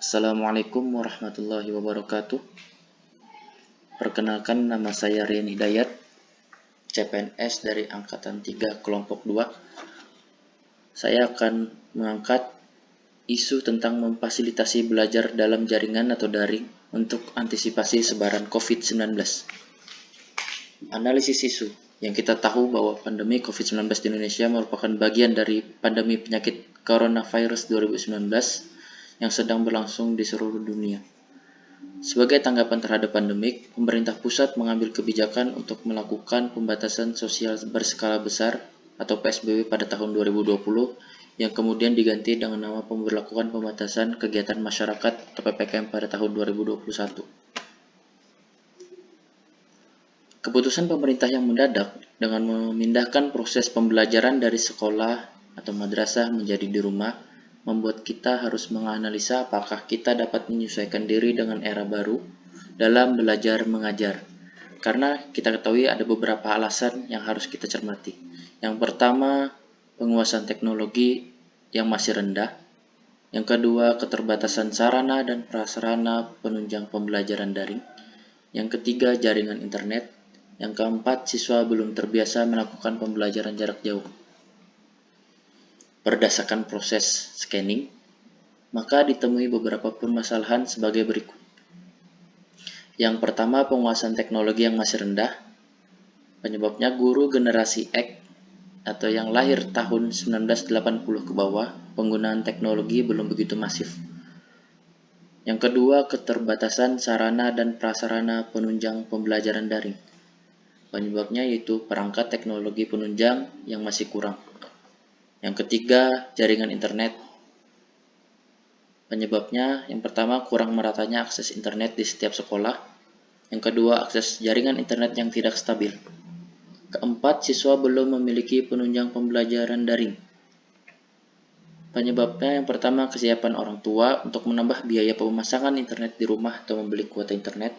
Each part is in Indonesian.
Assalamualaikum warahmatullahi wabarakatuh. Perkenalkan, nama saya Rian Hidayat, CPNS dari Angkatan 3 Kelompok 2. Saya akan mengangkat isu tentang memfasilitasi belajar dalam jaringan atau daring untuk antisipasi sebaran COVID-19. Analisis isu. Yang kita tahu bahwa pandemi COVID-19 di Indonesia merupakan bagian dari pandemi penyakit coronavirus 2019 yang sedang berlangsung di seluruh dunia. Sebagai tanggapan terhadap pandemik, pemerintah pusat mengambil kebijakan untuk melakukan pembatasan sosial berskala besar atau PSBB pada tahun 2020 yang kemudian diganti dengan nama pemberlakuan pembatasan kegiatan masyarakat atau PPKM pada tahun 2021. Keputusan pemerintah yang mendadak dengan memindahkan proses pembelajaran dari sekolah atau madrasah menjadi di rumah membuat kita harus menganalisa apakah kita dapat menyesuaikan diri dengan era baru dalam belajar mengajar. Karena kita ketahui ada beberapa alasan yang harus kita cermati. Yang pertama, penguasaan teknologi yang masih rendah. Yang kedua, keterbatasan sarana dan prasarana penunjang pembelajaran daring. Yang ketiga, jaringan internet. Yang keempat, siswa belum terbiasa melakukan pembelajaran jarak jauh. Berdasarkan proses scanning, maka ditemui beberapa permasalahan sebagai berikut. Yang pertama, penguasaan teknologi yang masih rendah. Penyebabnya guru generasi X atau yang lahir tahun 1980 ke bawah, penggunaan teknologi belum begitu masif. Yang kedua, keterbatasan sarana dan prasarana penunjang pembelajaran daring. Penyebabnya yaitu perangkat teknologi penunjang yang masih kurang. Yang ketiga, jaringan internet. Penyebabnya yang pertama, kurang meratanya akses internet di setiap sekolah. Yang kedua, akses jaringan internet yang tidak stabil. Keempat, siswa belum memiliki penunjang pembelajaran daring. Penyebabnya yang pertama, kesiapan orang tua untuk menambah biaya pemasangan internet di rumah atau membeli kuota internet.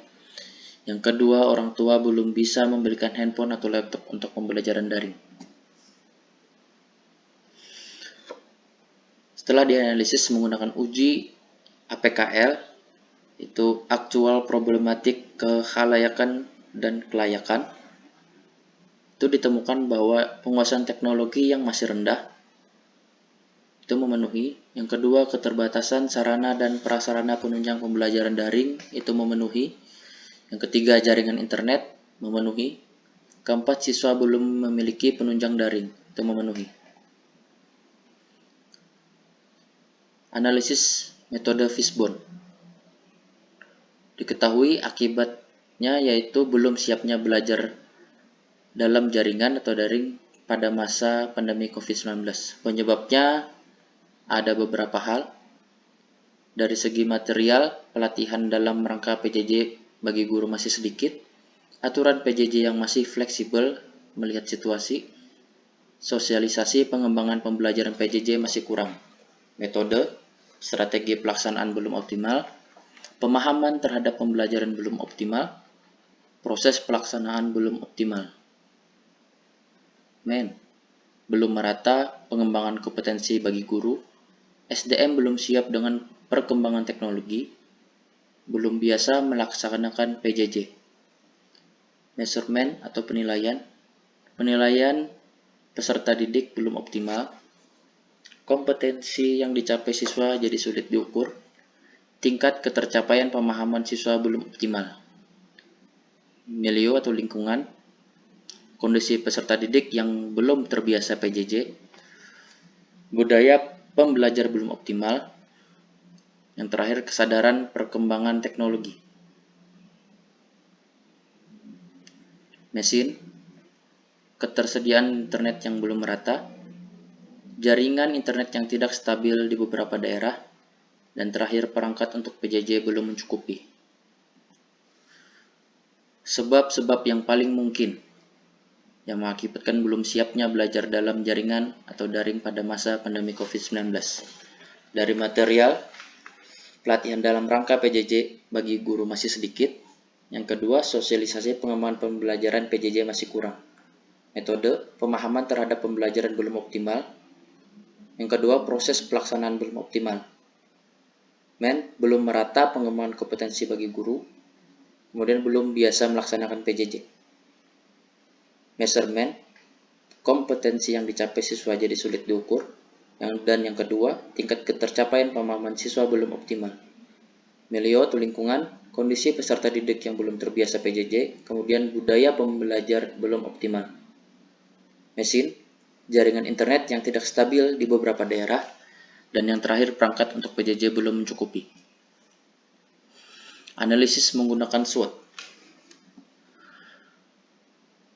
Yang kedua, orang tua belum bisa membelikan handphone atau laptop untuk pembelajaran daring. Setelah dianalisis menggunakan uji APKL, itu Actual Problematic Kehalayakan dan Kelayakan, itu ditemukan bahwa penguasaan teknologi yang masih rendah itu memenuhi. Yang kedua, keterbatasan sarana dan prasarana penunjang pembelajaran daring itu memenuhi. Yang ketiga, jaringan internet memenuhi. Keempat, siswa belum memiliki penunjang daring itu memenuhi. Analisis metode Fishbone. Diketahui akibatnya yaitu belum siapnya belajar dalam jaringan atau daring pada masa pandemi COVID-19. Penyebabnya ada beberapa hal. Dari segi material, pelatihan dalam rangka PJJ bagi guru masih sedikit. Aturan PJJ yang masih fleksibel melihat situasi. Sosialisasi pengembangan pembelajaran PJJ masih kurang. Metode, strategi pelaksanaan belum optimal. Pemahaman terhadap pembelajaran belum optimal. Proses pelaksanaan belum optimal. Belum merata pengembangan kompetensi bagi guru. SDM belum siap dengan perkembangan teknologi. Belum biasa melaksanakan PJJ. Measurement atau penilaian. Penilaian peserta didik belum optimal. Kompetensi yang dicapai siswa jadi sulit diukur. Tingkat ketercapaian pemahaman siswa belum optimal. Milieu atau lingkungan. Kondisi peserta didik yang belum terbiasa PJJ. Budaya pembelajar belum optimal. Yang terakhir, kesadaran perkembangan teknologi. Mesin, ketersediaan internet yang belum merata, jaringan internet yang tidak stabil di beberapa daerah, dan terakhir perangkat untuk PJJ belum mencukupi. Sebab-sebab yang paling mungkin yang mengakibatkan belum siapnya belajar dalam jaringan atau daring pada masa pandemi COVID-19. Dari material, pelatihan dalam rangka PJJ bagi guru masih sedikit. Yang kedua, sosialisasi pengembangan pembelajaran PJJ masih kurang. Metode, pemahaman terhadap pembelajaran belum optimal. Yang kedua, proses pelaksanaan belum optimal. belum merata pengembangan kompetensi bagi guru. Kemudian belum biasa melaksanakan PJJ. Measurement, kompetensi yang dicapai siswa jadi sulit diukur. Dan yang kedua, tingkat ketercapaian pemahaman siswa belum optimal. Milieu atau lingkungan, kondisi peserta didik yang belum terbiasa PJJ, kemudian budaya pembelajar belum optimal. Mesin, jaringan internet yang tidak stabil di beberapa daerah, dan yang terakhir perangkat untuk PJJ belum mencukupi. Analisis menggunakan SWOT.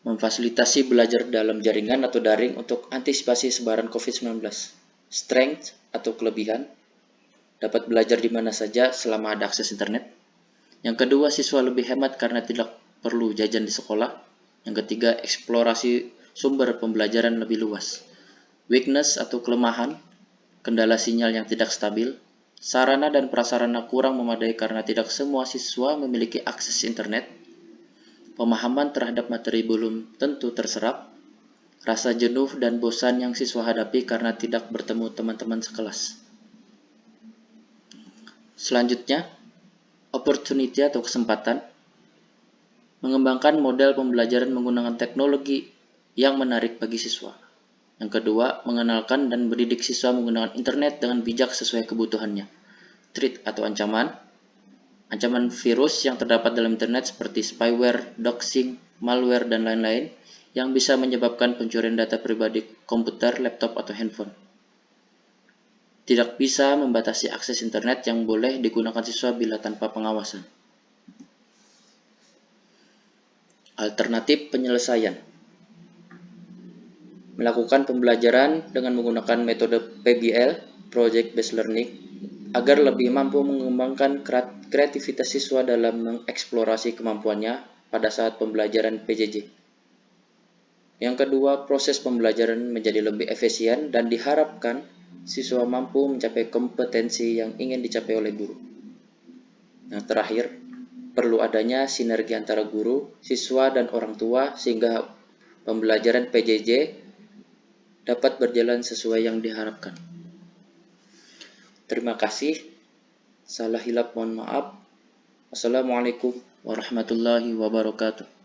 Memfasilitasi belajar dalam jaringan atau daring untuk antisipasi sebaran COVID-19. Strength atau kelebihan, dapat belajar di mana saja selama ada akses internet. Yang kedua, siswa lebih hemat karena tidak perlu jajan di sekolah. Yang ketiga, eksplorasi sumber pembelajaran lebih luas. Weakness atau kelemahan, kendala sinyal yang tidak stabil. Sarana dan prasarana kurang memadai karena tidak semua siswa memiliki akses internet. Pemahaman terhadap materi belum tentu terserap. Rasa jenuh dan bosan yang siswa hadapi karena tidak bertemu teman-teman sekelas. Selanjutnya, opportunity atau kesempatan. Mengembangkan model pembelajaran menggunakan teknologi yang menarik bagi siswa. Yang kedua, mengenalkan dan mendidik siswa menggunakan internet dengan bijak sesuai kebutuhannya. Threat atau ancaman. Ancaman virus yang terdapat dalam internet seperti spyware, doxing, malware, dan lain-lain yang bisa menyebabkan pencurian data pribadi komputer, laptop, atau handphone. Tidak bisa membatasi akses internet yang boleh digunakan siswa bila tanpa pengawasan. Alternatif penyelesaian. Melakukan pembelajaran dengan menggunakan metode PBL, Project Based Learning, agar lebih mampu mengembangkan kreativitas siswa dalam mengeksplorasi kemampuannya pada saat pembelajaran PJJ. Yang kedua, proses pembelajaran menjadi lebih efisien dan diharapkan siswa mampu mencapai kompetensi yang ingin dicapai oleh guru. Yang terakhir, perlu adanya sinergi antara guru, siswa, dan orang tua sehingga pembelajaran PJJ dapat berjalan sesuai yang diharapkan. Terima kasih. Salah hilap mohon maaf. Wassalamualaikum warahmatullahi wabarakatuh.